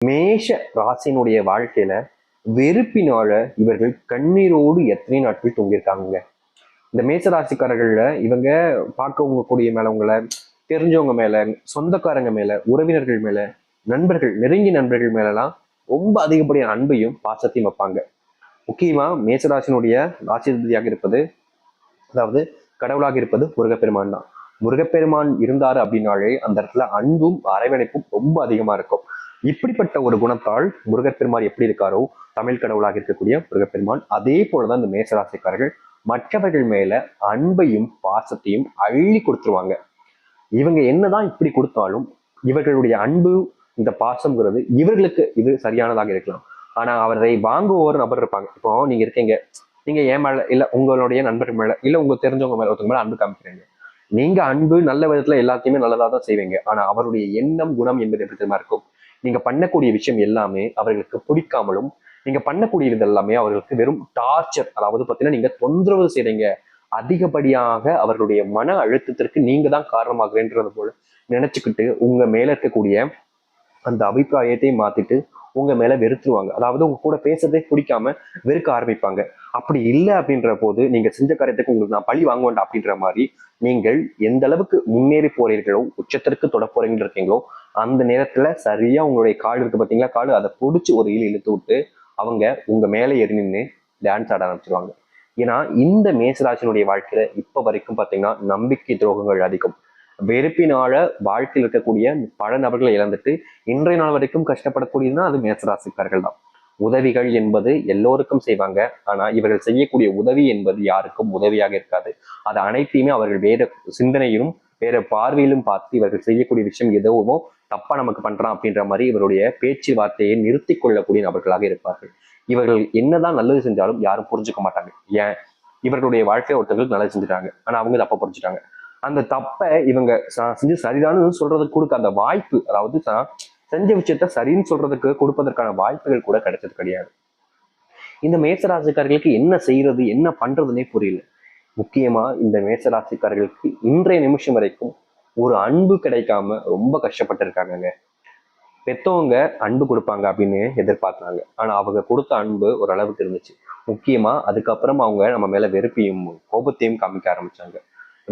மேஷ ராசினுடைய வாழ்க்கையில வெறுப்பினால இவர்கள் கண்ணீரோடு எத்தனை நாட்கள் தூங்கியிருக்காங்க. இந்த மேச ராசிக்காரர்கள்ல இவங்க பார்க்கவங்க கூடிய மேலவங்களை, தெரிஞ்சவங்க மேல, சொந்தக்காரங்க மேல, உறவினர்கள் மேல, நண்பர்கள், நெருங்கிய நண்பர்கள் மேலலாம் ரொம்ப அதிகப்படியான அன்பையும் பாசத்தையும் வைப்பாங்க. முக்கியமா மேசராசினுடைய ராசிபதியாக இருப்பது, அதாவது கடவுளாக இருப்பது முருகப்பெருமான் தான். முருகப்பெருமான் இருந்தாரு அப்படின்னாலே அந்த இடத்துல அன்பும் அரவணைப்பும் ரொம்ப அதிகமா இருக்கும். இப்படிப்பட்ட ஒரு குணத்தால் முருகப்பெருமான் எப்படி இருக்காரோ, தமிழ் கடவுளாக இருக்கக்கூடிய முருகப்பெருமான் அதே போலதான் இந்த மேசராசிக்காரர்கள் மற்றவர்கள் மேல அன்பையும் பாசத்தையும் அள்ளி கொடுத்துருவாங்க. இவங்க என்னதான் இப்படி கொடுத்தாலும் இவர்களுடைய அன்பு, இந்த பாசம்ங்கிறது இவர்களுக்கு இது சரியானதாக இருக்கலாம். ஆனா அவரை வாங்குவோர் நபர் இருப்பாங்க. இப்போ நீங்க இருக்கீங்க, நீங்க ஏன் மேல இல்ல உங்களுடைய நண்பர்கள் மேல இல்ல உங்க தெரிஞ்சவங்க மேல ஒருத்தவங்க மேல அன்பு காமிக்கிறீங்க. நீங்க அன்பு நல்ல விதத்துல எல்லாத்தையுமே நல்லதா தான் செய்வீங்க. ஆனா அவருடைய எண்ணம், குணம் என்பது எப்படி தெரியுமா இருக்கும்? நீங்க பண்ணக்கூடிய விஷயம் எல்லாமே அவர்களுக்கு பிடிக்காமலும், நீங்க பண்ணக்கூடியது எல்லாமே அவர்களுக்கு வெறும் டார்ச்சர், அதாவது பாத்தீங்கன்னா நீங்க தொந்தரவு செய்றீங்க, அதிகப்படியாக அவர்களுடைய மன அழுத்தத்திற்கு நீங்க தான் காரணமாகிறேன்றது போல நினைச்சுக்கிட்டு உங்க மேல இருக்கக்கூடிய அந்த அபிப்பிராயத்தை மாத்திட்டு உங்க மேல வெறுத்துருவாங்க. அதாவது உங்க கூட பேசுறதே பிடிக்காம வெறுக்க ஆரம்பிப்பாங்க. அப்படி இல்லை அப்படின்ற போது நீங்க செஞ்ச காரியத்துக்கு உங்களுக்கு நான் பழி வாங்க வேண்டாம் அப்படின்ற மாதிரி நீங்கள் எந்த அளவுக்கு முன்னேறி போறீர்களோ, உச்சத்திற்கு தொட போறீங்க இருக்கீங்களோ, அந்த நேரத்துல சரியா உங்களுடைய கால் இருக்கு பாத்தீங்களா, கால் அதை பிடிச்சி ஒரு இழுத்து விட்டு அவங்க உங்க மேல ஏறி நின்று டான்ஸ் ஆட ஆரம்பிச்சிருவாங்க. ஏன்னா இந்த மேசராசினுடைய வாழ்க்கையில இப்ப வரைக்கும் பாத்தீங்கன்னா நம்பிக்கை துரோகங்கள் அதிகம். வெறுப்பினால வாழ்க்கையில் இருக்கக்கூடிய பல நபர்களை இழந்துட்டு இன்றைய நாள் வரைக்கும் கஷ்டப்படக்கூடியதுன்னா அது மேசராசிக்காரர்கள் தான். உதவிகள் என்பது எல்லோருக்கும் செய்வாங்க. ஆனா இவர்கள் செய்யக்கூடிய உதவி என்பது யாருக்கும் உதவியாக இருக்காது. அது அனைத்தையுமே அவர்கள் வேற சிந்தனையிலும் வேற பார்வையிலும் பார்த்து இவர்கள் செய்யக்கூடிய விஷயம் எதுவுமோ தப்பா நமக்கு பண்றான் அப்படின்ற மாதிரி இவருடைய பேச்சு வார்த்தையை நிறுத்தி கொள்ளக்கூடிய நபர்களாக இருப்பார்கள். இவர்கள் என்னதான் நல்லது செஞ்சாலும் யாரும் புரிஞ்சுக்க மாட்டாங்க. ஏன்? இவர்களுடைய வாழ்க்கை ஒருத்தங்களுக்கு நல்லது செஞ்சுட்டாங்க, ஆனா அவங்க தப்பா புரிஞ்சுட்டாங்க. அந்த தப்பை இவங்க செஞ்சு சரிதான்னு சொல்றதுக்கு கொடுக்க அந்த வாய்ப்பு, அதாவது செஞ்ச விஷயத்த சரின்னு சொல்றதுக்கு கொடுப்பதற்கான வாய்ப்புகள் கூட கிடைச்சது கிடையாது. இந்த மேசராசிக்காரர்களுக்கு என்ன செய்யறது, என்ன பண்றதுன்னே புரியல. முக்கியமா இந்த மேசராசிக்காரர்களுக்கு இன்றைய நிமிஷம் வரைக்கும் ஒரு அன்பு கிடைக்காம ரொம்ப கஷ்டப்பட்டு இருக்காங்க. பெத்தவங்க அன்பு கொடுப்பாங்க அப்படின்னு எதிர்பார்த்தாங்க. ஆனா அவங்க கொடுத்த அன்பு ஒரு அளவுக்கு இருந்துச்சு. முக்கியமா அதுக்கப்புறம் அவங்க நம்ம மேல வெறுப்பையும் கோபத்தையும் காமிக்க ஆரம்பிச்சாங்க.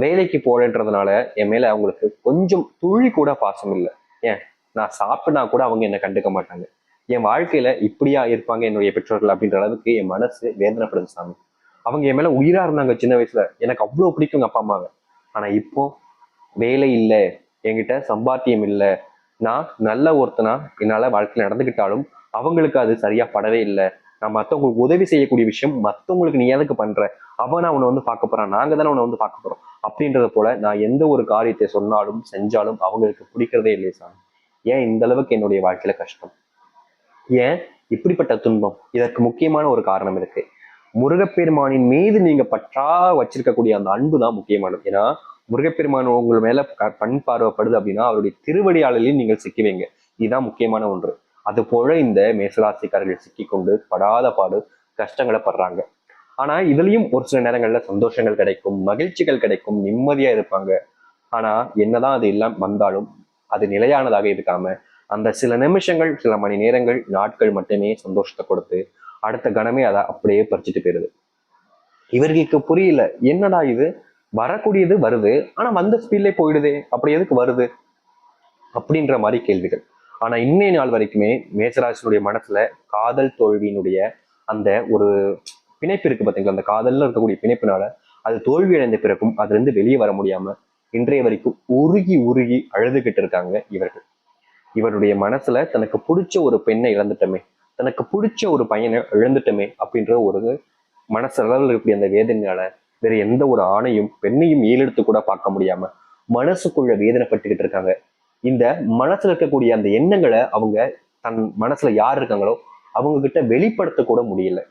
வேலைக்கு போலன்றதுனால என் மேல அவங்களுக்கு கொஞ்சம் துளி கூட பாசம் இல்லை. ஏன், நான் சாப்பிட்டா கூட அவங்க என்னை கண்டுக்க மாட்டாங்க. என் வாழ்க்கையில இப்படியா இருப்பாங்க என்னுடைய பெற்றோர்கள் அப்படின்ற அளவுக்கு என் மனசு வேதனைப்படுது சாமி. அவங்க என் மேல உயிரா இருந்தாங்க சின்ன வயசுல, எனக்கு அவ்வளவு பிடிக்கும் அப்பா அம்மாவை. ஆனா இப்போ வேலை இல்லை, என்கிட்ட சம்பாத்தியம் இல்லை, நான் நல்ல ஒருத்தனா என்னால வாழ்க்கையில் நடந்துக்கிட்டாலும் அவங்களுக்கு அது சரியா படவே இல்லை. நான் மற்றவங்களுக்கு உதவி செய்யக்கூடிய விஷயம் மற்றவங்களுக்கு நீ எதுக்கு பண்ற, அவனை உன்னை வந்து பார்க்க போறான், நாங்க தானே உன்னை வந்து பார்க்க போறோம் அப்படின்றத போல நான் எந்த ஒரு காரியத்தை சொன்னாலும் செஞ்சாலும் அவங்களுக்கு பிடிக்கிறதே இல்லை சாமி. ஏன் இந்த அளவுக்கு என்னுடைய வாழ்க்கையில கஷ்டம்? ஏன் இப்படிப்பட்ட துன்பம்? இதற்கு முக்கியமான ஒரு காரணம் இருக்கு. முருகப்பெருமானின் மீது நீங்க பற்றா வச்சிருக்கக்கூடிய அந்த அன்பு தான் முக்கியமானது. ஏன்னா முருகப்பெருமான் உங்கள் மேல கண் பார்வைப்படுது அப்படின்னா அவருடைய திருவடியாளலையும் நீங்கள் சிக்குவீங்க. இதுதான் முக்கியமான ஒன்று. அது போல இந்த மேசராசிக்காரர்கள் சிக்கிக்கொண்டு படாத பாடு கஷ்டங்களை படுறாங்க. ஆனா இதுலயும் ஒரு சில நேரங்கள்ல சந்தோஷங்கள் கிடைக்கும், மகிழ்ச்சிகள் கிடைக்கும், நிம்மதியா இருப்பாங்க. ஆனா என்னதான் அது எல்லாம் வந்தாலும் அது நிலையானதாக இருக்காம அந்த சில நிமிஷங்கள், சில மணி நேரங்கள், நாட்கள் மட்டுமே சந்தோஷத்தை கொடுத்து அடுத்த கணமே அதை அப்படியே பறிச்சுட்டு போயிருது. இவர்களுக்கு புரியல, என்னடா இது, வரக்கூடியது வருது ஆனா வந்த ஸ்பீட்ல போயிடுதே, அப்படி எதுக்கு வருது அப்படின்ற மாதிரி கேள்விகள். ஆனா இன்னைய நாள் வரைக்குமே மேசராசினுடைய மனசுல காதல் தோல்வியினுடைய அந்த ஒரு பிணைப்பு இருக்கு பாத்தீங்களா, அந்த காதல்ல இருக்கக்கூடிய பிணைப்பினால அது தோல்வி அடைந்த பிறகும் அதுல இருந்து வெளியே வர முடியாம இன்றைய வரைக்கும் உருகி உருகி அழுதுகிட்டு இருக்காங்க இவர்கள். இவருடைய மனசுல தனக்கு பிடிச்ச ஒரு பெண்ணை இழந்துட்டோமே, தனக்கு பிடிச்ச ஒரு பையனை இழந்துட்டோமே அப்படின்ற ஒரு மனசளவில் இருக்கக்கூடிய அந்த வேதனையால வேற எந்த ஒரு ஆணையும் பெண்ணையும் ஏலெடுத்து கூட பார்க்க முடியாம மனசுக்குள்ள வேதனைப்பட்டுக்கிட்டு இருக்காங்க. இந்த மனசுல இருக்கக்கூடிய அந்த எண்ணங்களை அவங்க தன் மனசுல யார் இருக்காங்களோ அவங்க கிட்ட வெளிப்படுத்த கூட முடியல.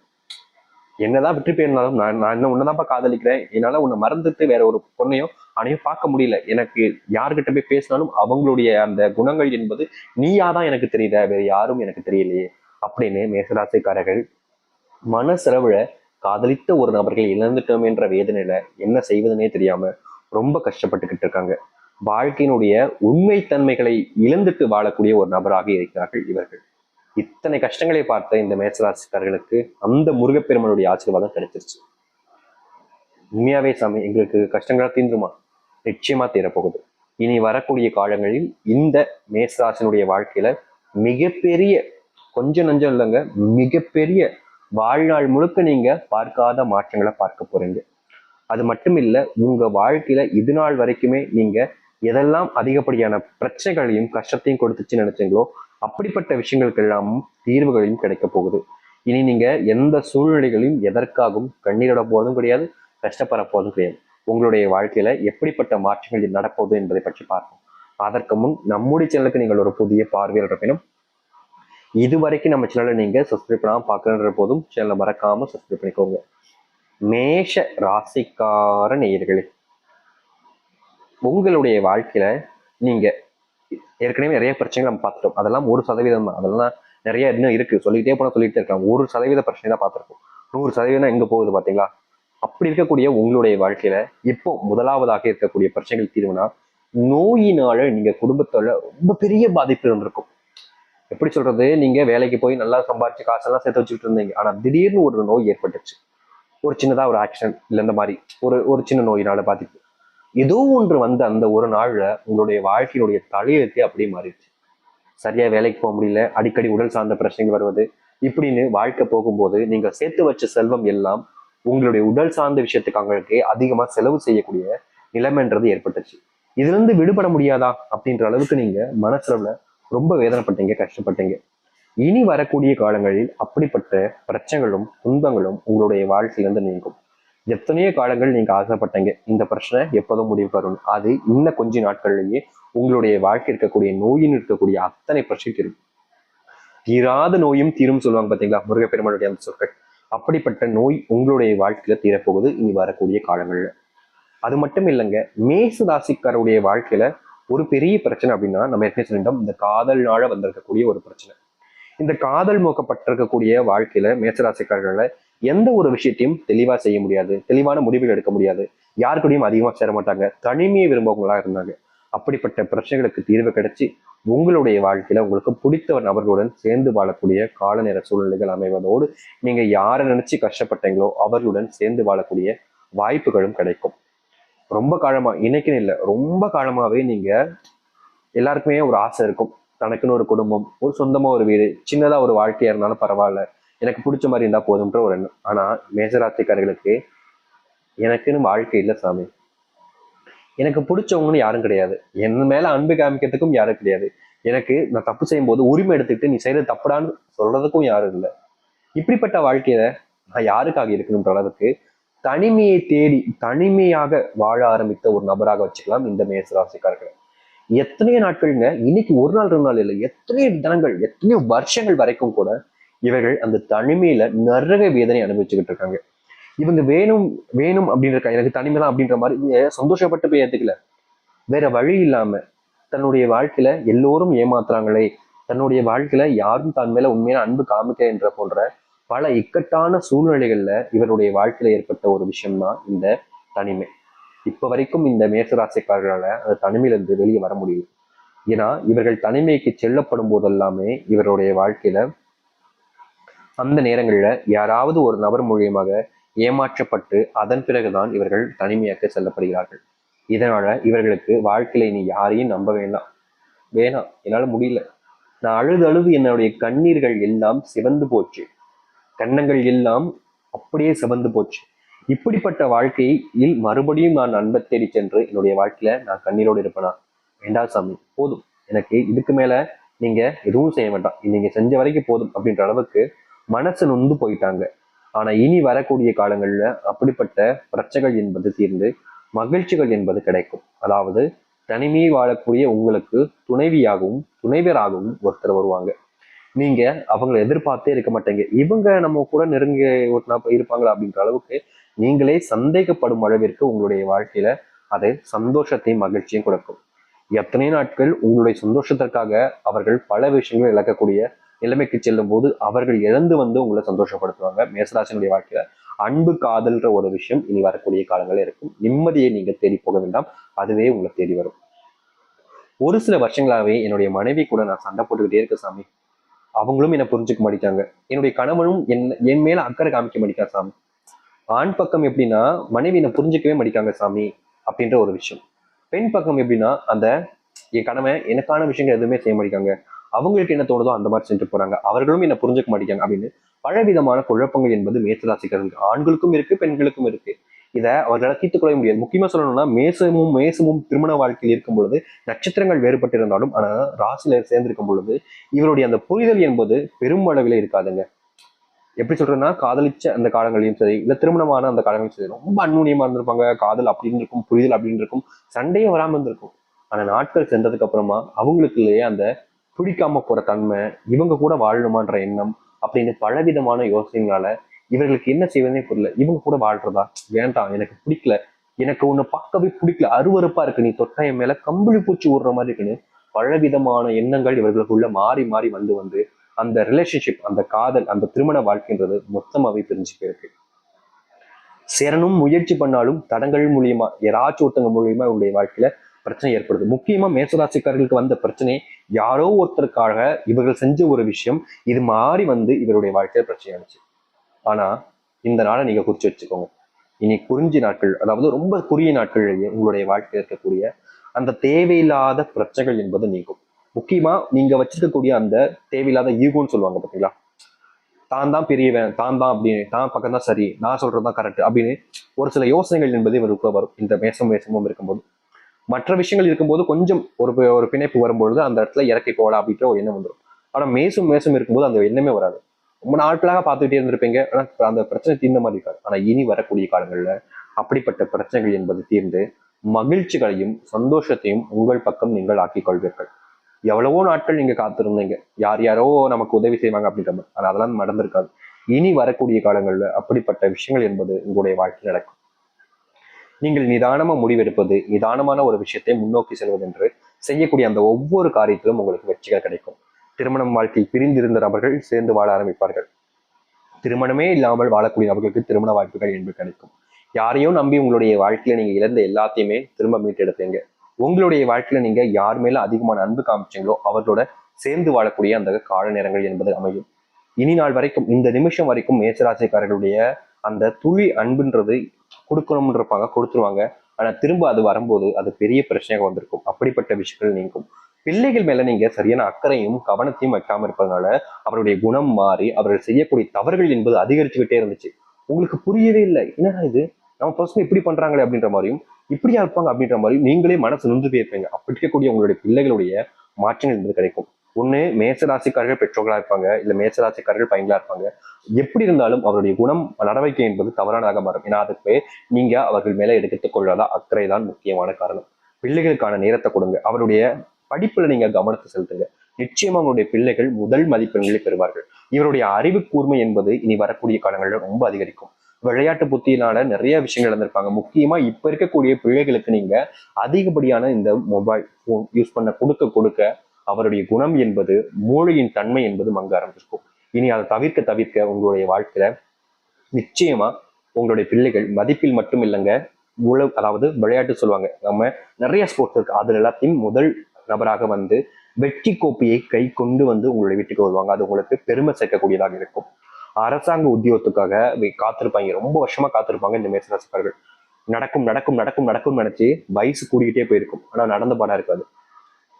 என்னதான் வெற்றி பெயர்னாலும் நான் இன்னும் உன்னதான்ப்பா காதலிக்கிறேன், என்னால உன்னை மறந்துட்டு வேற ஒரு பொண்ணையும் அனையும் பார்க்க முடியல, எனக்கு யாருக்கிட்ட போய் பேசினாலும் அவங்களுடைய அந்த குணங்கள் என்பது நீயாதான் எனக்கு தெரியுத, வேற யாரும் எனக்கு தெரியலையே அப்படின்னு மேசராசிக்காரர்கள் மனசளவுல காதலித்த ஒரு நபர்கள் இழந்துட்டோம் என்ற வேதனையில என்ன செய்வதுன்னே தெரியாம ரொம்ப கஷ்டப்பட்டுக்கிட்டு இருக்காங்க. வாழ்க்கையினுடைய உண்மை தன்மைகளை இழந்துட்டு வாழக்கூடிய ஒரு நபராக இருக்கிறார்கள் இவர்கள். இத்தனை கஷ்டங்களை பார்த்த இந்த மேசராசிக்காரர்களுக்கு அந்த முருகப்பெருமனுடைய ஆசீர்வாதம் கிடைச்சிருச்சு. உண்மையாவே சாமி எங்களுக்கு கஷ்டங்களா தீந்துருமா? நிச்சயமா தீரப்போகுது. இனி வரக்கூடிய காலங்களில் இந்த மேசராசினுடைய வாழ்க்கையில மிகப்பெரிய, கொஞ்சம் நஞ்சம் இல்லைங்க, மிகப்பெரிய வாழ்நாள் முழுக்க நீங்க பார்க்காத மாற்றங்களை பார்க்க போறீங்க. அது மட்டும் இல்ல, உங்க வாழ்க்கையில இது நாள் வரைக்குமே நீங்க எதெல்லாம் அதிகப்படியான பிரச்சனைகளையும் கஷ்டத்தையும் கொடுத்துச்சு நினைச்சீங்களோ அப்படிப்பட்ட விஷயங்களுக்கெல்லாம் தீர்வுகளையும் கிடைக்க போகுது. இனி நீங்க எந்த சூழ்நிலைகளையும் எதற்காகவும் கண்ணீரோட போதும் கிடையாது, கஷ்டப்பட போதும் கிடையாது. உங்களுடைய வாழ்க்கையில எப்படிப்பட்ட மாற்றங்கள் நடப்போகுது என்பதை பற்றி பார்ப்போம். அதற்கு முன் நம்முடைய சேனலுக்கு நீங்கள் ஒரு புதிய பார்வையாளர் இருப்பினும், இது வரைக்கும் நம்ம சேனலை நீங்க சப்ஸ்கிரைப் பண்ணாம பார்க்கணுன்ற போதும் சேனலை மறக்காம சப்ஸ்கிரைப் பண்ணிக்கோங்க. மேஷ ராசிக்கார நேயர்களே, உங்களுடைய வாழ்க்கையில நீங்க ஏற்கனவே நிறைய பிரச்சனைகள் நம்ம பார்த்துட்டோம். அதெல்லாம் 1% தான். அதெல்லாம் நிறைய இன்னும் இருக்கு, சொல்லிக்கிட்டே போனா சொல்லிட்டே இருக்கலாம். 1% பிரச்சனை தான் பார்த்துருக்கோம். 100% எங்க போகுது பாத்தீங்களா? அப்படி இருக்கக்கூடிய உங்களுடைய வாழ்க்கையில இப்போ முதலாவதாக இருக்கக்கூடிய பிரச்சனைகள் தீர்வுனா, நோயினால நீங்க குடும்பத்தோட ரொம்ப பெரிய பாதிப்பு இருந்திருக்கும். எப்படி சொல்றது, நீங்க வேலைக்கு போய் நல்லா சம்பாரிச்சு காசெல்லாம் சேர்த்து வச்சுட்டு இருந்தீங்க. ஆனா திடீர்னு ஒரு நோய் ஏற்பட்டுச்சு. ஒரு சின்னதா ஒரு ஆக்சிடென்ட் இல்ல இந்த மாதிரி ஒரு சின்ன நோயினால பாதிப்பு. ஏதோ ஒன்று வந்து அந்த ஒரு நாள்ல உங்களுடைய வாழ்க்கையினுடைய தலையெழுத்தே அப்படியே மாறிடுச்சு. சரியா வேலைக்கு போக முடியல, அடிக்கடி உடல் சார்ந்த பிரச்சனைகள் வருவது, இப்படின்னு வாழ்க்கை போகும்போது நீங்க சேர்த்து வச்ச செல்வம் எல்லாம் உங்களுடைய உடல் சார்ந்த விஷயத்துக்காக அதிகமா செலவு செய்யக்கூடிய நிலைமைன்றது ஏற்பட்டுச்சு. இதுல இருந்து விடுபட முடியாதா அப்படின்ற அளவுக்கு நீங்க மனசுல ரொம்ப வேதனைப்பட்டீங்க, கஷ்டப்பட்டீங்க. இனி வரக்கூடிய காலங்களில் அப்படிப்பட்ட பிரச்சனைகளும் துன்பங்களும் உங்களுடைய வாழ்க்கையிலிருந்து நீங்கும். எத்தனையோ காலங்கள் நீங்க ஆசைப்பட்டீங்க இந்த பிரச்சனை எப்போதும் முடிவு வரும், அது இன்னும் கொஞ்ச நாட்கள்லயே உங்களுடைய வாழ்க்கை இருக்கக்கூடிய நோயின் இருக்கக்கூடிய அத்தனை பிரச்சனை தீரும். தீராத நோயும் தீரும் சொல்லுவாங்க பாத்தீங்களா முருகப்பெருமானுடைய அந்த சொற்கள். அப்படிப்பட்ட நோய் உங்களுடைய வாழ்க்கையில தீரப்போகுது இனி வரக்கூடிய காலங்கள்ல. அது மட்டும் இல்லைங்க, மேச ராசிக்காரருடைய வாழ்க்கையில ஒரு பெரிய பிரச்சனை அப்படின்னா, நம்ம ஏற்கனவே சொல்லிட்டோம், இந்த காதல்னால வந்திருக்கக்கூடிய ஒரு பிரச்சனை. இந்த காதல் மோக்கப்பட்டிருக்கக்கூடிய வாழ்க்கையில மேசராசிக்காரர்கள எந்த ஒரு விஷயத்தையும் தெளிவா செய்ய முடியாது, தெளிவான முடிவுகள் எடுக்க முடியாது, யாருக்கூடையும் அதிகமா சேர மாட்டாங்க, தனிமையை விரும்பவங்களா இருந்தாங்க. அப்படிப்பட்ட பிரச்சனைகளுக்கு தீர்வு கிடைச்சி உங்களுடைய வாழ்க்கையில உங்களுக்கு பிடித்த நபர்களுடன் சேர்ந்து வாழக்கூடிய கால நேர சூழ்நிலைகள் அமைவதோடு நீங்க யாரை நினைச்சு கஷ்டப்பட்டீங்களோ அவர்களுடன் சேர்ந்து வாழக்கூடிய வாய்ப்புகளும் கிடைக்கும். ரொம்ப காலமா, இன்னைக்குன்னு இல்லை, ரொம்ப காலமாவே நீங்க எல்லாருக்குமே ஒரு ஆசை இருக்கும், தனக்குன்னு ஒரு குடும்பம், ஒரு சொந்தமா ஒரு வீடு, சின்னதா ஒரு வாழ்க்கையா இருந்தாலும் பரவாயில்ல, எனக்கு பிடிச்ச மாதிரி இருந்தா போதும்ன்ற ஒரு எண்ணம். ஆனா மேசராசிக்காரர்களுக்கு எனக்குன்னு வாழ்க்கை இல்லை சாமி, எனக்கு பிடிச்சவங்கன்னு யாரும் கிடையாது, என் மேல அன்பு காமிக்கிறதுக்கும் யாரும் கிடையாது, எனக்கு நான் தப்பு செய்யும் போது உரிமை எடுத்துக்கிட்டு நீ செய்யறது தப்புடான்னு சொல்றதுக்கும் யாரும் இல்லை. இப்படிப்பட்ட வாழ்க்கையில நான் யாருக்காக இருக்கணும்ன்ற அளவுக்கு தனிமையை தேடி தனிமையாக வாழ ஆரம்பித்த ஒரு நபராக வச்சுக்கலாம் இந்த மேசராசிக்காரர்களை. எத்தனையோ நாட்கள்ங்க, இன்னைக்கு ஒரு நாள் 2 நாள் இல்லை, எத்தனையோ தினங்கள், எத்தனையோ வருஷங்கள் வரைக்கும் கூட இவர்கள் அந்த தனிமையில நரக வேதனை அனுபவிச்சுக்கிட்டு இருக்காங்க. இவங்க வேணும் வேணும் அப்படின்னு இருக்காங்க, எனக்கு தனிமை தான் அப்படின்ற மாதிரி சந்தோஷப்பட்டு போய் ஏத்துக்கல. வேற வழி இல்லாம தன்னுடைய வாழ்க்கையில எல்லோரும் ஏமாத்துறாங்களே, தன்னுடைய வாழ்க்கையில யாரும் தன் மேல உண்மையான அன்பு காமிக்க என்ற போன்ற பல இக்கட்டான சூழ்நிலைகள்ல இவருடைய வாழ்க்கையில ஏற்பட்ட ஒரு விஷயம்தான் இந்த தனிமை. இப்ப வரைக்கும் இந்த மேசராசிக்காரர்களால அந்த தனிமையிலிருந்து வெளியே வர முடியும். ஏன்னா இவர்கள் தனிமைக்கு செல்லப்படும் போதெல்லாமே இவருடைய வாழ்க்கையில அந்த நேரங்கள்ல யாராவது ஒரு நபர் மூலியமாக ஏமாற்றப்பட்டு அதன் பிறகுதான் இவர்கள் தனிமையாக்க செல்லப்படுகிறார்கள். இதனால இவர்களுக்கு வாழ்க்கையில இனி யாரையும் நம்ப வேண்டாம், வேணாம், என்னால முடியல, நான் அழுது அழுது என்னுடைய கண்ணீர்கள் எல்லாம் சிவந்து போச்சு, கன்னங்கள் எல்லாம் அப்படியே சிவந்து போச்சு, இப்படிப்பட்ட வாழ்க்கையில் மறுபடியும் நான் அன்பை தேடி சென்று என்னுடைய வாழ்க்கையில நான் கண்ணீரோடு இருப்பேனா? வேண்டாம் சாமி, போதும், எனக்கு இதுக்கு மேல நீங்க எதுவும் செய்ய வேண்டாம், நீங்க செஞ்ச வரைக்கும் போதும் அப்படின்ற அளவுக்கு மனசு நொந்து போயிட்டாங்க. ஆனா இனி வரக்கூடிய காலங்கள்ல அப்படிப்பட்ட பிரச்சனைகள் என்பது தீர்ந்து மகிழ்ச்சிகள் என்பது கிடைக்கும். அதாவது தனிமையை வாழக்கூடிய உங்களுக்கு துணைவியாகவும் துணைவராகவும் ஒருத்தர் வருவாங்க. நீங்க அவங்களை எதிர்பார்த்தே இருக்க மாட்டீங்க, இவங்க நம்ம கூட நெருங்கி இருப்பாங்களா அப்படின்ற அளவுக்கு நீங்களே சந்தேகப்படும் அளவிற்கு உங்களுடைய வாழ்க்கையில அது சந்தோஷத்தையும் மகிழ்ச்சியும் கொடுக்கும். எத்தனை நாட்கள் உங்களுடைய சந்தோஷத்திற்காக அவர்கள் பல விஷயங்களை இழக்கக்கூடிய நிலைமைக்கு செல்லும் போது அவர்கள் இழந்து வந்து உங்களை சந்தோஷப்படுத்துவாங்க. மேசராசினுடைய வாழ்க்கையில அன்பு காதல்ன்ற ஒரு விஷயம் இனி வரக்கூடிய காலங்களே இருக்கும். நிம்மதியை நீங்க தேடி போக வேண்டாம், அதுவே உங்களை தேடி வரும். ஒரு சில வருஷங்களாவே என்னுடைய மனைவி கூட நான் சண்டை போட்டுக்கிட்டே இருக்க சாமி, அவங்களும் என்னை புரிஞ்சுக்க மாட்டேங்காங்க. என்னுடைய கணவனும் என் மேல அக்கறை காமிக்க மாட்டேங்கார் சாமி. ஆண் பக்கம் எப்படின்னா மனைவி என்னை புரிஞ்சுக்கவே மாட்டேங்காங்க சாமி அப்படின்ற ஒரு விஷயம். பெண் பக்கம் எப்படின்னா அந்த என் கணவன் எனக்கான விஷயங்கள் எதுவுமே செய்ய மாட்டேங்காங்க, அவங்களுக்கு என்ன தோணுதோ அந்த மாதிரி செஞ்சு போறாங்க, அவர்களும் என்ன புரிஞ்சுக்க மாட்டேங்காங்க அப்படின்னு பலவிதமான குழப்பங்கள் என்பது மேசராசிக்காரர்கள் ஆண்களுக்கும் இருக்கு, பெண்களுக்கும் இருக்கு. இதை அவர்களால் தீர்த்துக் கொள்ள முடியாது. முக்கியமா சொல்லணும்னா மேசமும் திருமண வாழ்க்கையில் இருக்கும் பொழுது நட்சத்திரங்கள் வேறுபட்டிருந்தாலும் ஆனா ராசியில சேர்ந்திருக்கும் பொழுது இவருடைய அந்த புரிதல் என்பது பெரும் அளவில இருக்காதுங்க. எப்படி சொல்றேன்னா காதலிச்ச அந்த காலங்களையும் சரி, இல்ல திருமணமான அந்த காலங்களையும் சரி, ரொம்ப அந்நுண்ணியமா இருந்திருப்பாங்க. காதல் அப்படின்னு இருக்கும், புரிதல் அப்படின்னு இருக்கும், சண்டையும் வராம இருந்திருக்கும். ஆனா நாட்கள் சென்றதுக்கு அப்புறமா அவங்களுக்குள்ளேயே அந்த பிடிக்காம போற தன்மை, இவங்க கூட வாழணுமான்ற எண்ணம் அப்படின்னு பலவிதமான யோசனைகளால இவர்களுக்கு என்ன செய்வதே புரியல. இவங்க கூட வாழ்றதா, வேண்டாம் எனக்கு பிடிக்கல, எனக்கு உன்னை பார்க்கவே பிடிக்கல, அருவருப்பா இருக்கு, நீ தொட்டா என் மேல கம்பளி பூச்சி ஊடுற மாதிரி இருக்குன்னு பலவிதமான எண்ணங்கள் இவர்களுக்குள்ள மாறி மாறி வந்து அந்த ரிலேஷன்ஷிப், அந்த காதல், அந்த திருமண வாழ்க்கைன்றது மொத்தமாவே பிரிஞ்சு போயிருக்கு. சேரணும் முயற்சி பண்ணாலும் தடங்கள் மூலியமா யாராச்சும் ஒருத்தங்க மூலியமா இவருடைய வாழ்க்கையில பிரச்சனை ஏற்படுது. முக்கியமா மேசராசிக்காரர்களுக்கு வந்த பிரச்சனை யாரோ ஒருத்தருக்காக இவர்கள் செஞ்ச ஒரு விஷயம் இது மாறி இவருடைய வாழ்க்கையில பிரச்சனை ஆச்சு. ஆனா இந்த நாளை நீங்க குறிச்சு வச்சுக்கோங்க. இனி குறிஞ்சி நாட்கள், அதாவது ரொம்ப குறுகிய நாட்களிலேயே உங்களுடைய வாழ்க்கையில் இருக்கக்கூடிய அந்த தேவையில்லாத பிரச்சனைகள் என்பது நீங்கும். முக்கியமா நீங்க வச்சிருக்கக்கூடிய அந்த தேவையில்லாத ஈகோன்னு சொல்லுவாங்க பாத்தீங்களா, தான் தான் பெரியவன், தான் தான் அப்படின்னு, தான் பக்கம் தான் சரி, நான் சொல்றதுதான் கரெக்ட் அப்படின்னு ஒரு சில யோசனைகள் என்பது இவருக்குள்ள வரும். இந்த மேசமும் இருக்கும்போது மற்ற விஷயங்கள் இருக்கும்போது கொஞ்சம் ஒரு பிணைப்பு வரும்பொழுது அந்த இடத்துல இறக்கி போகலாம் அப்படின்ற ஒரு எண்ணம் வந்துடும். ஆனா மேசம் இருக்கும்போது அந்த எண்ணமே வராது. ரொம்ப நாட்களாக பார்த்துக்கிட்டே இருந்திருப்பீங்க, ஆனா அந்த பிரச்சனை தீர்ந்த மாதிரி இருக்காது. ஆனா இனி வரக்கூடிய காலங்கள்ல அப்படிப்பட்ட பிரச்சனைகள் என்பது தீர்ந்து மகிழ்ச்சிகளையும் சந்தோஷத்தையும் உங்கள் பக்கம் நீங்கள் ஆக்கிக் கொள்வீர்கள். எவ்வளவோ நாட்கள் நீங்க காத்திருந்தீங்க, யார் யாரோ நமக்கு உதவி செய்வாங்க அப்படின்ற மாதிரி, ஆனா அதெல்லாம் நடந்திருக்காது. இனி வரக்கூடிய காலங்கள்ல அப்படிப்பட்ட விஷயங்கள் என்பது உங்களுடைய வாழ்க்கையில் நடக்கும். நீங்கள் நிதானமா முடிவெடுப்பது, நிதானமான ஒரு விஷயத்தை முன்னோக்கி செல்வது என்று செய்யக்கூடிய அந்த ஒவ்வொரு காரியத்திலும் உங்களுக்கு வெற்றிகள் கிடைக்கும். திருமணம் வாழ்க்கையில் பிரிந்திருந்த நபர்கள் சேர்ந்து வாழ ஆரம்பிப்பார்கள். திருமணமே இல்லாமல் வாழக்கூடிய நபர்களுக்கு திருமண வாய்ப்புகள் என்பது கிடைக்கும். யாரையும் நம்பி உங்களுடைய வாழ்க்கையில நீங்க இழந்த எல்லாத்தையுமே திரும்ப மீட்டெடுப்பீங்க. உங்களுடைய வாழ்க்கையில நீங்க யார் மேல அதிகமான அன்பு காமிச்சீங்களோ அவர்களோட சேர்ந்து வாழக்கூடிய அந்த கால நேரங்கள் என்பது அமையும். இனி நாள் வரைக்கும், இந்த நிமிஷம் வரைக்கும் மேசராசிக்காரர்களுடைய அந்த துளி அன்புன்றது கொடுக்கணும்னு இருப்பாங்க, கொடுத்துருவாங்க. ஆனா திரும்ப அது வரும்போது அது பெரிய பிரச்சனையாக வந்திருக்கும். அப்படிப்பட்ட விஷயங்கள் நீங்கும். பிள்ளைகள் மேல நீங்க சரியான அக்கறையும் கவனத்தையும் வைக்காம இருப்பதனால அவருடைய குணம் மாறி அவர்கள் செய்யக்கூடிய தவறுகள் என்பது அதிகரிச்சுக்கிட்டே இருந்துச்சு. உங்களுக்கு புரியவே இல்லை, என்னடா இது நம்ம பர்சன் இப்படி பண்றாங்களே அப்படின்ற மாதிரியும், இப்படியா இருப்பாங்க அப்படின்ற மாதிரியும் நீங்களே மனசு நொந்து போயிருப்பீங்க. அப்படி இருக்கக்கூடிய உங்களுடைய பிள்ளைகளுடைய மாற்றங்கள் என்பது கிடைக்கும். ஒண்ணு மேசராசிக்காரர்கள் பெற்றோர்களா இருப்பாங்க, இல்ல மேசராசிக்காரர்கள் பையங்களா இருப்பாங்க. எப்படி இருந்தாலும் அவருடைய குணம் நடவடிக்கை என்பது தவறானதாக மாறும். ஏன்னா அதுக்கு நீங்க அவர்கள் மேல எடுத்துக் கொள்ளாத அக்கறை தான் முக்கியமான காரணம். பிள்ளைகளுக்கான நேரத்தை கொடுங்க, அவருடைய படிப்புல நீங்க கவனத்தை செலுத்துங்க. நிச்சயமா உங்களுடைய பிள்ளைகள் முதல் மதிப்பெண்களை பெறுவார்கள். இவருடைய அறிவு கூர்மை என்பது இனி வரக்கூடிய காலங்களில் ரொம்ப அதிகரிக்கும். விளையாட்டு புத்தியினால நிறைய விஷயங்கள் இழந்திருப்பாங்க. முக்கியமா இப்ப இருக்கக்கூடிய பிள்ளைகளுக்கு நீங்க அதிகப்படியான இந்த மொபைல் போன் யூஸ் பண்ண கொடுக்க கொடுக்க அவருடைய குணம் என்பது, மூளையின் தன்மை என்பது மங்க ஆரம்பிச்சிருக்கும். இனி அதை தவிர்க்க உங்களுடைய வாழ்க்கையில நிச்சயமா உங்களுடைய பிள்ளைகள் மதிப்பில் மட்டும் இல்லைங்க, அதாவது விளையாட்டு சொல்லுவாங்க, நம்ம நிறைய ஸ்போர்ட்ஸ் இருக்கு, அதுல எல்லாத்தையும் முதல் நபராக வெற்றி கோப்பையை கை கொண்டு உங்களுடைய வீட்டுக்கு வருவாங்க. அது உங்களுக்கு பெருமை சேர்க்கக்கூடியதாக இருக்கும். அரசாங்க உத்தியோகத்துக்காக காத்திருப்பாங்க, ரொம்ப வருஷமா காத்திருப்பாங்க இந்த மேசராசிக்காரர்கள். நடக்கும் நடக்கும் நடக்கும் நடக்கும் நினைச்சு வயசு கூடிக்கிட்டே போயிருக்கும், ஆனா நடந்த பாடம் இருக்காது.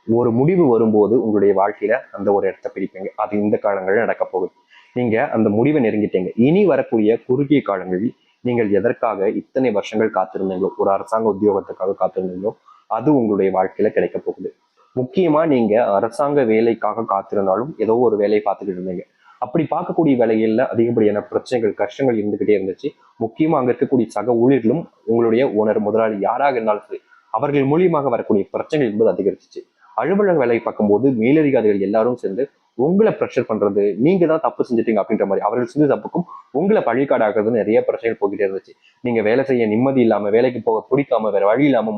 ஒரு முடிவு வரும்போது உங்களுடைய வாழ்க்கையில அந்த ஒரு இடத்த பிரிப்பீங்க. அது இந்த காலங்களில் நடக்க போகுது. நீங்க அந்த முடிவை நெருங்கிட்டீங்க. இனி வரக்கூடிய குறுகிய காலங்களில் நீங்கள் எதற்காக இத்தனை வருஷங்கள் காத்திருந்தீங்களோ, ஒரு அரசாங்க உத்தியோகத்துக்காக காத்திருந்தீங்களோ அது உங்களுடைய வாழ்க்கையில கிடைக்க போகுது. முக்கியமா நீங்க அரசாங்க வேலைக்காக காத்திருந்தாலும் ஏதோ ஒரு வேலையை பார்த்துக்கிட்டு இருந்தீங்க. அப்படி பார்க்கக்கூடிய வேலைகள்ல அதிகப்படியான பிரச்சனைகள், கஷ்டங்கள் இருந்துகிட்டே இருந்துச்சு. முக்கியமா அங்க இருக்கக்கூடிய சக ஊழியர்களும் உங்களுடைய ஓனர், முதலாளி யாராக இருந்தாலும் சரி, அவர்கள் மூலியமாக வரக்கூடிய பிரச்சனைகள் என்பது அதிகரிச்சிச்சு. அலுவலக வேலை பார்க்கும்போது மேலதிகாரிகள் எல்லாரும் சேர்ந்து உங்களை ப்ரெஷர் பண்றது, நீங்க தான் தப்பு செஞ்சுட்டீங்க அப்படின்ற மாதிரி அவர்கள் செஞ்ச தப்புக்கும் உங்களை பழிகாடாகிறது நிறைய பிரச்சனைகள் போய்கிட்டே இருந்துச்சு. நீங்க வேலை செய்ய நிம்மதி இல்லாம, வேலைக்கு போக பிடிக்காம, வேற வழி இல்லாம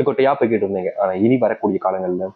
கொட்டையா போய்கிட்டு இருந்தீங்க. ஆனா இனி வரக்கூடிய காலங்கள்ல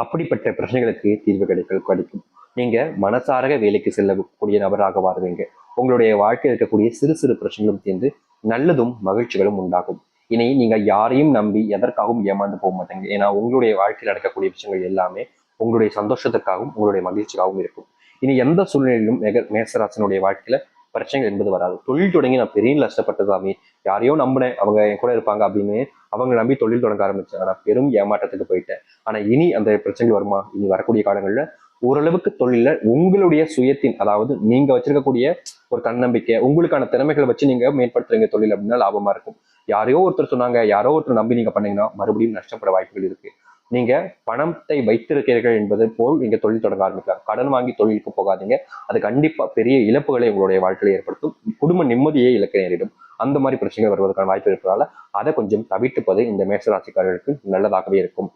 அப்படிப்பட்ட பிரச்சனைகளுக்கு தீர்வு கிடைக்கும். நீங்க மனசார வேலைக்கு செல்லக்கூடிய நபராக வாழ்வீங்க. உங்களுடைய வாழ்க்கையில் இருக்கக்கூடிய சிறு சிறு பிரச்சனைகளும் தீர்ந்து நல்லதும் மகிழ்ச்சிகளும் உண்டாகும். இனி நீங்க யாரையும் நம்பி எதற்காகவும் ஏமாந்து போக மாட்டீங்க. ஏன்னா உங்களுடைய வாழ்க்கையில் நடக்கக்கூடிய விஷயங்கள் எல்லாமே உங்களுடைய சந்தோஷத்திற்காகவும் உங்களுடைய மகிழ்ச்சிக்காகவும் இருக்கும். இனி எந்த சூழ்நிலையிலும் மேசராசினுடைய வாழ்க்கையில பிரச்சனைகள் என்பது வராது. தொழில் தொடங்கி நான் பெரிய நஷ்டப்பட்டதாமே, யாரையோ நம்பினேன் அவங்க என் கூட இருப்பாங்க அப்படின்னு அவங்க நம்பி தொழில் தொடங்க ஆரம்பிச்சேன். ஆனா பெரும் ஏமாற்றத்துக்கு போயிட்டேன். ஆனா இனி அந்த பிரச்சனைகள் வருமா? இனி வரக்கூடிய காலங்கள்ல ஓரளவுக்கு தொழில உங்களுடைய சுயத்தின், அதாவது நீங்க வச்சிருக்கக்கூடிய ஒரு தன்னம்பிக்கை, உங்களுக்கான திறமைகளை வச்சு நீங்க மேம்படுத்துறீங்க தொழில் அப்படின்னா லாபமா இருக்கும். யாரையோ ஒருத்தர் சொன்னாங்க, யாரோ ஒருத்தர் நம்பி நீங்க பண்ணீங்கன்னா மறுபடியும் நஷ்டப்பட வாய்ப்புகள் இருக்கு. நீங்க பணத்தை வைத்திருக்கிறீர்கள் என்பது போல் நீங்க தொழில் தொடங்க ஆரம்பிக்கலாம். கடன் வாங்கி தொழிலுக்கு போகாதீங்க. அது கண்டிப்பா பெரிய இழப்புகளை உங்களுடைய வாழ்க்கையில ஏற்படுத்தும். குடும்ப நிம்மதியை இழக்க நேரிடும். அந்த மாதிரி பிரச்சனைகள் வருவதற்கான வாய்ப்பு இருப்பதால அதை கொஞ்சம் தவிர்த்துப்பது இந்த மேசராசிக்காரர்களுக்கு நல்லதாகவே இருக்கும்.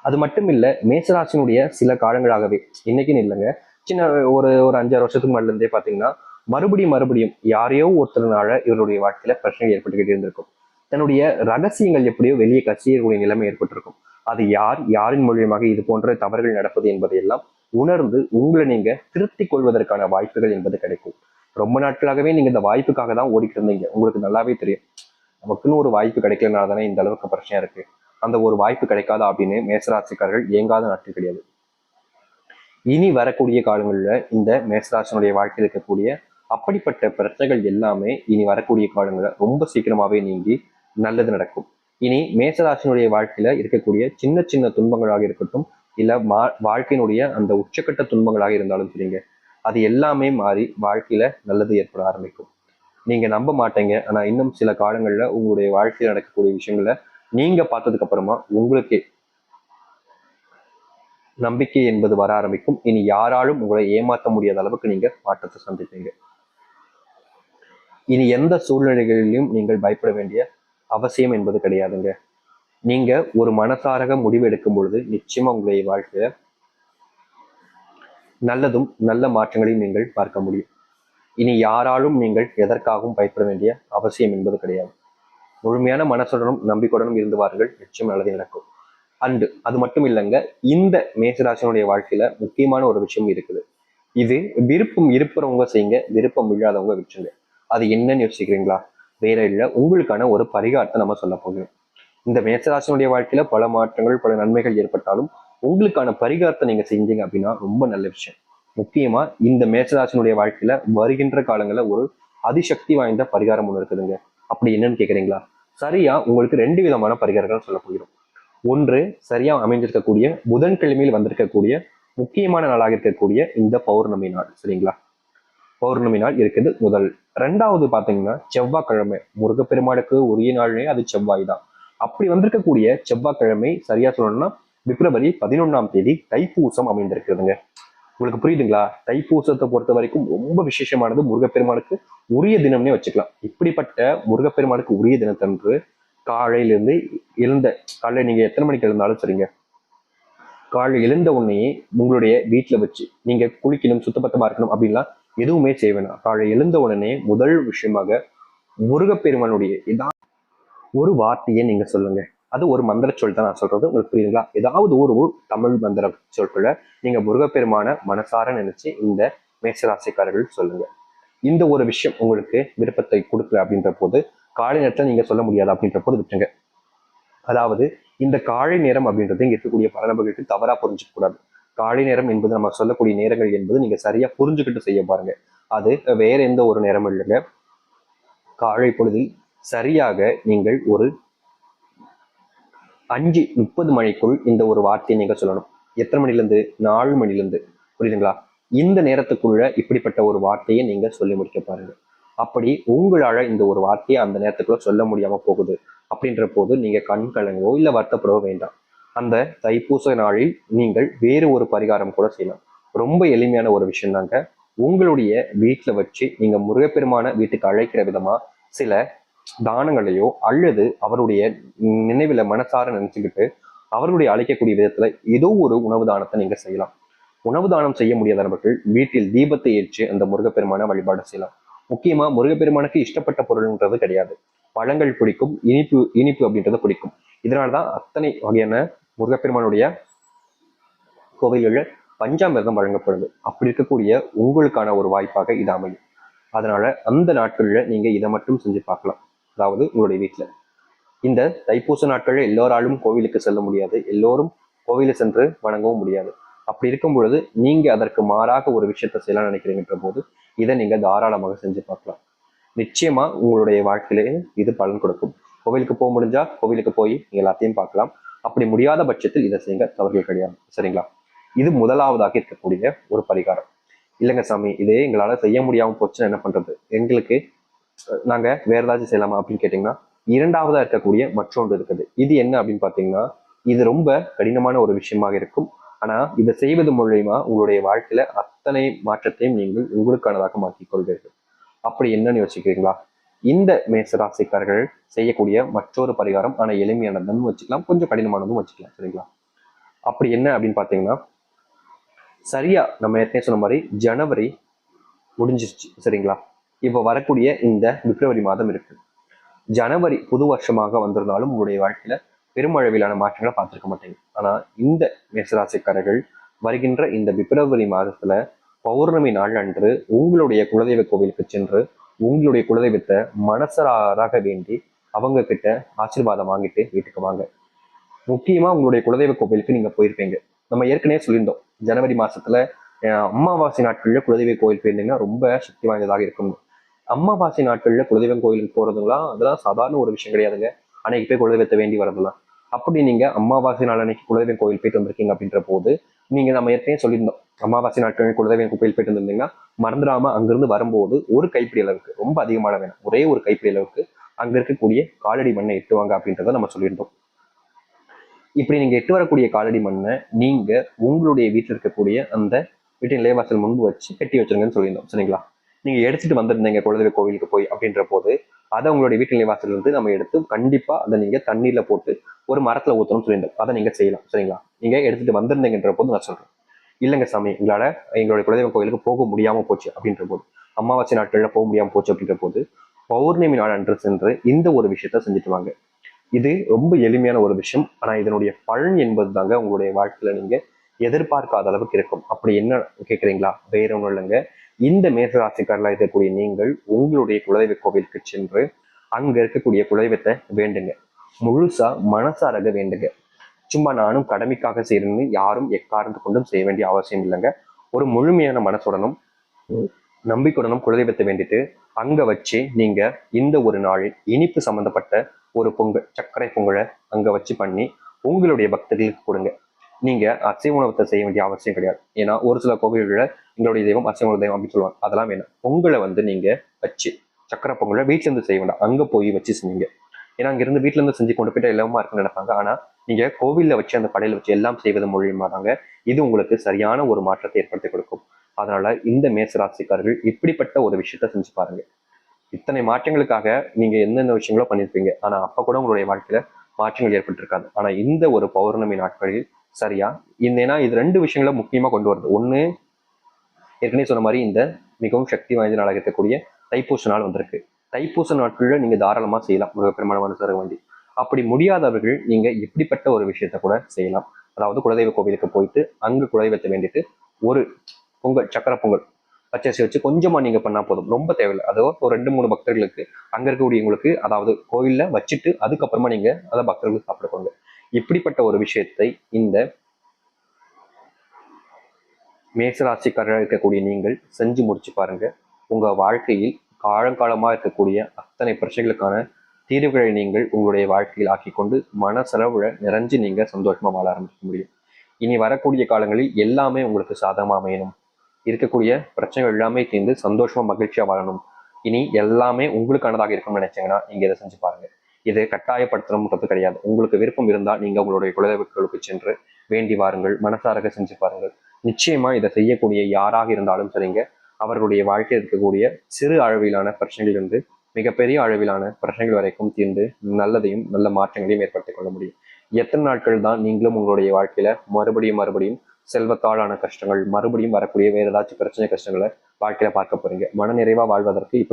அது மட்டும் இல்ல, மேசராசினுடைய சில காலங்களாகவே, இன்னைக்குன்னு இல்லைங்க, சின்ன ஒரு ஒரு 5-6 வருஷத்துக்கு முன்னாடி இருந்தே பாத்தீங்கன்னா மறுபடியும் யாரையோ ஒருத்தருனால இவருடைய வாழ்க்கையில பிரச்சனை ஏற்பட்டுக்கிட்டே இருந்திருக்கும். தன்னுடைய ரகசியங்கள் எப்படியோ வெளியே கசியக்கூடிய நிலைமை ஏற்பட்டிருக்கும். அது யாரின் மூலியமாக இது போன்ற தவறுகள் நடப்பது என்பதையெல்லாம் உணர்ந்து உங்களை நீங்க திருத்திக் கொள்வதற்கான வாய்ப்புகள் என்பது கிடைக்கும். ரொம்ப நாட்களாகவே நீங்க இந்த வாய்ப்புக்காக தான் ஓடிட்டு இருந்தீங்க. உங்களுக்கு நல்லாவே தெரியும், நமக்குன்னு ஒரு வாய்ப்பு கிடைக்கலனால தானே இந்த அளவுக்கு பிரச்சனையா இருக்கு, அந்த ஒரு வாய்ப்பு கிடைக்காதா அப்படின்னு மேசராசிக்காரர்கள் ஏங்காத நாட்கள் கிடையாது. இனி வரக்கூடிய காலங்களில் இந்த மேசராசினுடைய வாழ்க்கையில் இருக்கக்கூடிய அப்படிப்பட்ட பிரச்சனைகள் எல்லாமே இனி வரக்கூடிய காலங்களில் ரொம்ப சீக்கிரமாவே நீங்கி நல்லது நடக்கும். இனி மேசராசினுடைய வாழ்க்கையில இருக்கக்கூடிய சின்ன சின்ன துன்பங்களாக இருக்கட்டும், இல்ல வாழ்க்கையினுடைய அந்த உச்சக்கட்ட துன்பங்களாக இருந்தாலும் சரிங்க, அது எல்லாமே மாறி வாழ்க்கையில நல்லது ஏற்பட ஆரம்பிக்கும். நீங்க நம்ப மாட்டீங்க, ஆனா இன்னும் சில காலங்கள்ல உங்களுடைய வாழ்க்கையில் நடக்கக்கூடிய விஷயங்களை நீங்க பார்த்ததுக்கு அப்புறமா உங்களுக்கே நம்பிக்கை என்பது வர ஆரம்பிக்கும். இனி யாராலும் உங்களை ஏமாற்ற முடியாத அளவுக்கு நீங்க மாற்றத்தை சந்திப்பீங்க. இனி எந்த சூழ்நிலைகளிலும் நீங்கள் பயப்பட வேண்டிய அவசியம் என்பது கிடையாதுங்க. நீங்க ஒரு மனசாரக முடிவு எடுக்கும் பொழுது நிச்சயமா உங்களுடைய வாழ்க்கையில நல்லதும் நல்ல மாற்றங்களையும் நீங்கள் பார்க்க முடியும். இனி யாராலும் நீங்கள் எதற்காகவும் பயப்பட வேண்டிய அவசியம் என்பது கிடையாது. முழுமையான மனசுடனும் நம்பிக்கையுடனும் இருந்து வாருங்கள், நிச்சயம் நல்லது நடக்கும். அண்டு அது மட்டும் இல்லைங்க, இந்த மேசராசினுடைய வாழ்க்கையில முக்கியமான ஒரு விஷயம் இருக்குது. இது விருப்பம் இருப்பவங்க செய்யுங்க, விருப்பம் இல்லாதவங்க விட்டுருங்க. அது என்னன்னு யோசிக்கிறீங்களா? வேற இல்லை, உங்களுக்கான ஒரு பரிகாரத்தை நம்ம சொல்ல போகிறோம். இந்த மேசராசினுடைய வாழ்க்கையில பல மாற்றங்கள் பல நன்மைகள் ஏற்பட்டாலும் உங்களுக்கான பரிகாரத்தை நீங்க செஞ்சீங்க அப்படின்னா ரொம்ப நல்ல விஷயம். முக்கியமா இந்த மேசராசினுடைய வாழ்க்கையில வருகின்ற காலங்கள்ல ஒரு அதிசக்தி வாய்ந்த பரிகாரம் ஒண்ணு இருக்குதுங்க. அப்படி என்னன்னு கேக்குறீங்களா? சரியா உங்களுக்கு 2 விதமான பரிகாரங்கள் சொல்ல போகிறோம். ஒன்று, சரியா அமைஞ்சிருக்கக்கூடிய புதன்கிழமையில் வந்திருக்கக்கூடிய முக்கியமான நாளாக இருக்கக்கூடிய இந்த பௌர்ணமி நாள், சரிங்களா? பௌர்ணமி நாள் இருக்குது முதல். 2வது பாத்தீங்கன்னா செவ்வாய்க்கிழமை, முருகப்பெருமாளுக்கு உரிய நாள்னே அது செவ்வாய் தான். அப்படி வந்திருக்கக்கூடிய செவ்வாய்க்கிழமை, சரியா சொல்லணும்னா பிப்ரவரி 11ஆம் தேதி தைப்பூசம் அமைந்திருக்குதுங்க. உங்களுக்கு புரியுதுங்களா? தைப்பூசத்தை பொறுத்த வரைக்கும் ரொம்ப விசேஷமானது, முருகப்பெருமானுக்கு உரிய தினம்னே வச்சுக்கலாம். இப்படிப்பட்ட முருகப்பெருமானுக்கு உரிய தினத்தன்று காலையிலிருந்து எழுந்த, காலையில நீங்க எத்தனை மணிக்கு எழுந்தாலும் சரிங்க, காலை எழுந்த உடனேயே உங்களுடைய வீட்டுல வச்சு நீங்க குளிக்கணும், சுத்தபத்தமா இருக்கணும் அப்படின்லாம் எதுவுமே செய்ய வேணாம். காலை எழுந்த உடனே முதல் விஷயமாக முருகப்பெருமானுடைய ஏதாவது ஒரு வார்த்தையை நீங்க சொல்லுங்க. அது ஒரு மந்திர சொல் தான் நான் சொல்றது, உங்களுக்கு புரியுதுங்களா? ஏதாவது ஒரு தமிழ் மந்திர சொற்களை நீங்க முருகப்பெருமான மனசார நினைச்சு இந்த மேசராசிக்காரர்கள் சொல்லுங்க. இந்த ஒரு விஷயம் உங்களுக்கு விருப்பத்தை கொடுக்கல அப்படின்ற போது, காலை நேரத்தில் நீங்க சொல்ல முடியாது அப்படின்ற போது விட்டுங்க. அதாவது இந்த காலை நேரம் அப்படின்றது இங்க இருக்கக்கூடிய பல நபர்களுக்கு தவறா புரிஞ்சுக்க கூடாது. காலை நேரம் என்பது நம்ம சொல்லக்கூடிய நேரங்கள் என்பது நீங்க சரியா புரிஞ்சுக்கிட்டு செய்ய பாருங்க. அது வேற எந்த ஒரு நேரமும் இல்லைங்க. காலை பொழுதில் சரியாக நீங்கள் ஒரு 5:30 மணிக்குள் இந்த ஒரு வார்த்தையை நீங்க சொல்லணும். எத்தனை மணிலேருந்து? 4 மணிலேருந்து, புரியுதுங்களா? இந்த நேரத்துக்குள்ள இப்படிப்பட்ட ஒரு வார்த்தையை நீங்க சொல்லி முடிக்க பாருங்க. அப்படி உங்களால இந்த ஒரு வார்த்தையை அந்த நேரத்துக்குள்ள சொல்ல முடியாம போகுது அப்படின்ற போது நீங்க கண் கலங்கவோ இல்ல வருத்தப்படவோ வேண்டாம். அந்த தைப்பூச நாளில் நீங்கள் வேறு ஒரு பரிகாரம் கூட செய்யலாம். ரொம்ப எளிமையான ஒரு விஷயம் தாங்க. உங்களுடைய வீட்டுல வச்சு நீங்க முருகப்பெருமான வீட்டுக்கு அழைக்கிற விதமா சில தானங்களையோ அல்லது அவருடைய நினைவுல மனசார நினைச்சுக்கிட்டு அவர்களுடைய அழைக்கக்கூடிய விதத்துல ஏதோ ஒரு உணவு தானத்தை நீங்க செய்யலாம். உணவு தானம் செய்ய முடியாத நபர்கள் வீட்டில் தீபத்தை ஏற்றி அந்த முருகப்பெருமான வழிபாடு செய்யலாம். முக்கியமா முருகப்பெருமானுக்கு இஷ்டப்பட்ட பொருள்ன்றது கிடையாது. பழங்கள் பிடிக்கும், இனிப்பு இனிப்பு அப்படின்றது பிடிக்கும். இதனால்தான் அத்தனை வகையான முருகப்பெருமானுடைய கோவில்களில் பஞ்சாமிர்தம் வழங்கப்படுது. அப்படி இருக்கக்கூடிய உங்களுக்கான ஒரு வாய்ப்பாக இது அமையும். அதனால அந்த நாட்கள்ல நீங்க இதை மட்டும் செஞ்சு பார்க்கலாம். அதாவது உங்களுடைய வீட்டுல இந்த தைப்பூச நாட்கள்ல எல்லோராலும் கோவிலுக்கு செல்ல முடியாது, எல்லோரும் கோவில சென்று வணங்கவும் முடியாது. அப்படி இருக்கும் பொழுது நீங்க அதற்கு மாறாக ஒரு விஷயத்த செய்யலாம் நினைக்கிறீங்கன்ற போது இதை நீங்க தாராளமாக செஞ்சு பார்க்கலாம். நிச்சயமா உங்களுடைய வாழ்க்கையிலே இது பலன் கொடுக்கும். கோவிலுக்கு போக முடிஞ்சா கோவிலுக்கு போய் நீங்க எல்லாத்தையும் பார்க்கலாம். அப்படி முடியாத பட்சத்தில் இதை செய்யுங்க, தவறுகள் கிடையாது. சரிங்களா? இது முதலாவதாக இருக்கக்கூடிய ஒரு பரிகாரம். இல்லைங்க சாமி, இதே எங்களால செய்ய முடியாம போச்சுன்னா என்ன பண்றது, எங்களுக்கு நாங்க வேற ஏதாச்சும் செய்யலாமா அப்படின்னு கேட்டீங்கன்னா, இரண்டாவதா இருக்கக்கூடிய மற்றொன்று இருக்குது. இது என்ன அப்படின்னு பாத்தீங்கன்னா, இது ரொம்ப கடினமான ஒரு விஷயமாக இருக்கும். ஆனா இதை செய்வது மூலியமா உங்களுடைய வாழ்க்கையில அத்தனை மாற்றத்தையும் நீங்கள் உங்களுக்கானதாக மாற்றிக் கொள்வீர்கள். அப்படி என்னன்னு யோசிக்கிறீங்களா? இந்த மேசராசிக்காரர்கள் செய்யக்கூடிய மற்றொரு பரிகாரம், ஆனா எளிமையானதுன்னு வச்சுக்கலாம், கொஞ்சம் கடினமானதும் வச்சுக்கலாம். சரிங்களா? அப்படி என்ன அப்படின்னு பாத்தீங்கன்னா, சரியா நம்ம ஏற்கனவே சொன்ன மாதிரி ஜனவரி முடிஞ்சிருச்சு. சரிங்களா? இப்ப வரக்கூடிய இந்த பிப்ரவரி மாதம் இருக்கு. ஜனவரி புது வருஷமாக வந்திருந்தாலும் உங்களுடைய வாழ்க்கையில பெருமளவிலான மாற்றங்களை பார்த்திருக்க மாட்டீங்க. ஆனா இந்த மேசராசிக்காரர்கள் வருகின்ற இந்த பிப்ரவரி மாதத்துல பௌர்ணமி நாள் அன்று உங்களுடைய குலதெய்வ கோவிலுக்கு சென்று உங்களுடைய குலதெய்வத்தை மனசாராக வேண்டி அவங்க கிட்ட ஆசீர்வாதம் வாங்கிட்டு வீட்டுக்கு வாங்க. முக்கியமா உங்களுடைய குலதெய்வ கோவிலுக்கு நீங்க போயிருப்பீங்க. நம்ம ஏற்கனவே சொல்லியிருந்தோம், ஜனவரி மாசத்துல அமாவாசை நாட்கள்ல குலதெய்வ கோவில் போயிருந்தீங்கன்னா ரொம்ப சக்தி வாய்ந்ததாக இருக்கும். அமாவாசை நாட்கள்ல குலதெய்வம் கோயிலுக்கு போறதுலாம் அதெல்லாம் சாதாரண ஒரு விஷயம் கிடையாதுங்க. அன்னைக்கு போய் குலதெய்வத்தை வேண்டி வரதுலாம். அப்படி நீங்க அமாவாசை நாள் அன்னைக்கு குலதெய்வம் கோயில் போயிட்டு வந்திருக்கீங்க அப்படின்ற போது நீங்க நம்ம ஏற்கனவே சொல்லியிருந்தோம், அமாவாசை நாட்கள் குலதெய்வம் கோயில் போயிட்டு வந்திருந்தீங்கன்னா மறந்துடாம அங்கிருந்து வரும்போது ஒரு கைப்பிடி அளவுக்கு, ரொம்ப அதிகமான வேணும், ஒரே ஒரு கைப்பிடி அளவுக்கு அங்க இருக்கக்கூடிய காலடி மண்ணை எட்டுவாங்க அப்படின்றத நம்ம சொல்லியிருந்தோம். இப்படி நீங்க எட்டு வரக்கூடிய காலடி மண்ணை நீங்க உங்களுடைய வீட்டில் இருக்கக்கூடிய அந்த வீட்டின் நிலைவாசல் முன்பு வச்சு கட்டி வச்சிருங்கன்னு சொல்லியிருந்தோம். சரிங்களா? நீங்க எடுத்துட்டு வந்திருந்தீங்க குலதெய்வ கோவிலுக்கு போய் அப்படின்ற போது அதை உங்களுடைய வீட்டு நிலைவாசல் இருந்து நம்ம எடுத்து கண்டிப்பா அதை நீங்க தண்ணீர்ல போட்டு ஒரு மரத்துல ஊற்றணும்னு சொல்லியிருந்தோம். அதை நீங்க செய்யலாம். சரிங்களா? நீங்க எடுத்துட்டு வந்திருந்தீங்கன்ற போது நான் சொல்றேன். இல்லைங்க சாமி, எங்களால எங்களுடைய குலதெய்வ கோயிலுக்கு போக முடியாம போச்சு அப்படின்ற போது, அமாவாசை நாட்கள்ல போக முடியாம போச்சு அப்படின்ற போது பௌர்ணமி நாள் அன்று சென்று இந்த ஒரு விஷயத்த செஞ்சுட்டு வாங்க. இது ரொம்ப எளிமையான ஒரு விஷயம். ஆனா இதனுடைய பலன் என்பது தாங்க உங்களுடைய வாழ்க்கையில நீங்க எதிர்பார்க்காத அளவுக்கு இருக்கும். அப்படி என்ன கேட்குறீங்களா? வேற ஒன்றும் இல்லைங்க. இந்த மேசராசிக்காரர்களா இருக்கக்கூடிய நீங்கள் உங்களுடைய குலதெய்வ கோவிலுக்கு சென்று அங்க இருக்கக்கூடிய குலதெய்வத்தை வேண்டுங்க. முழுசா மனசாரக வேண்டுங்க. சும்மா நானும் கடமைக்காக செய்யறேன்னு யாரும் எக்காரணத்து கொண்டும் செய்ய வேண்டிய அவசியம் இல்லைங்க. ஒரு முழுமையான மனசுடனும் நம்பிக்கையுடனும் குலதெய்வத்தை வேண்டிட்டு அங்க வச்சு நீங்க இந்த ஒரு நாளில் இனிப்பு சம்பந்தப்பட்ட ஒரு பொங்கல், சர்க்கரை பொங்கலை அங்க வச்சு பண்ணி உங்களுடைய பக்தர்களுக்கு கொடுங்க. நீங்க அசைவ உணவத்தை செய்ய வேண்டிய அவசியம் கிடையாது. ஏன்னா ஒரு சில கோவில்களில் எங்களுடைய தெய்வம் அசைவ உணவு தெய்வம் அப்படின்னு சொல்லுவாங்க. அதெல்லாம் வேணும். பொங்கலை நீங்க வச்சு சக்கரை பொங்கலை வீட்டுல இருந்து செய்ய வேண்டாம், அங்க போய் வச்சு செஞ்சீங்க. ஏன்னா அங்க இருந்து வீட்டுல இருந்து செஞ்சு கொண்டு போயிட்டு எல்லாமா இருக்குன்னு நினைப்பாங்க. ஆனா நீங்க கோவில்ல வச்சு அந்த கடையில வச்சு எல்லாம் செய்வது மூலியமா தாங்க இது உங்களுக்கு சரியான ஒரு மாற்றத்தை ஏற்படுத்தி கொடுக்கும். அதனால இந்த மேசராசிக்காரர்கள் இப்படிப்பட்ட ஒரு விஷயத்த செஞ்சு பாருங்க. இத்தனை மாற்றங்களுக்காக நீங்க என்னென்ன விஷயங்களோ பண்ணிருப்பீங்க, ஆனா அப்ப கூட உங்களுடைய வாழ்க்கையில மாற்றங்கள் ஏற்பட்டிருக்காது. ஆனா இந்த ஒரு பௌர்ணமி நாட்களில் சரியா ஏன்னா இது ரெண்டு விஷயங்கள முக்கியமா கொண்டு வருது. ஒண்ணு, ஏற்கனவே சொன்ன மாதிரி இந்த மிகவும் சக்தி வாய்ந்த நாளாக இருக்கக்கூடிய தைப்பூச நாள் வந்திருக்கு. தைப்பூச நாட்கள்ல நீங்க தாராளமா செய்யலாம் முருகப்பெருமான மனசார வேண்டி. அப்படி முடியாதவர்கள் நீங்க இப்படிப்பட்ட ஒரு விஷயத்த கூட செய்யலாம். அதாவது குலதெய்வ கோவிலுக்கு போயிட்டு அங்கு குலதெய்வத்தை வேண்டிட்டு ஒரு பொங்கல், சக்கரை பொங்கல் பச்சரிசி வச்சு கொஞ்சமா நீங்க பண்ணா போதும், ரொம்ப தேவையில்லை. அதோ ஒரு 2-3 பக்தர்களுக்கு அங்க இருக்கக்கூடியவங்களுக்கு, அதாவது கோயில்ல வச்சுட்டு அதுக்கப்புறமா நீங்க அதை பக்தர்களுக்கு சாப்பிடுவாங்க. இப்படிப்பட்ட ஒரு விஷயத்தை இந்த மேசராசிக்காரராக இருக்கக்கூடிய நீங்கள் செஞ்சு முடிச்சு பாருங்க. உங்க வாழ்க்கையில் காலங்காலமா இருக்கக்கூடிய அத்தனை பிரச்சனைகளுக்கான தீர்வுகளை நீங்கள் உங்களுடைய வாழ்க்கையில் ஆக்கிக்கொண்டு மனசளவுல நிறைஞ்சு நீங்க சந்தோஷமா வாழ ஆரம்பிக்க முடியும். இனி வரக்கூடிய காலங்களில் எல்லாமே உங்களுக்கு சாதகமா அமையணும். இருக்கக்கூடிய பிரச்சனைகள் எல்லாமே தீர்ந்து சந்தோஷமா மகிழ்ச்சியா வாழணும். இனி எல்லாமே உங்களுக்கானதாக இருக்கும்னு நினைச்சீங்கன்னா நீங்க இதை செஞ்சு பாருங்க. இது கட்டாயப்படுத்தணும்ன்றது கிடையாது. உங்களுக்கு விருப்பம் இருந்தால் நீங்க உங்களுடைய குலதெய்வங்களுக்கு சென்று வேண்டி வாருங்கள், மனசாரக செஞ்சு பாருங்கள். நிச்சயமா இதை செய்யக்கூடிய யாராக இருந்தாலும் சரிங்க, அவர்களுடைய வாழ்க்கையில் இருக்கக்கூடிய சிறு அளவிலான பிரச்சனைகள் இருந்து மிகப்பெரிய அளவிலான பிரச்சனைகள் வரைக்கும் தீர்ந்து நல்லதையும் நல்ல மாற்றங்களையும் ஏற்படுத்திக் கொள்ள முடியும். எத்தனை நாட்கள் தான் நீங்களும் உங்களுடைய வாழ்க்கையில மறுபடியும் செல்வத்தாலான கஷ்டங்கள், மறுபடியும் வரக்கூடிய வேற ஏதாச்சும் பிரச்சனை கஷ்டங்களை வாழ்க்கையில பார்க்க போறீங்க? மன நிறைவா வாழ்வதற்கு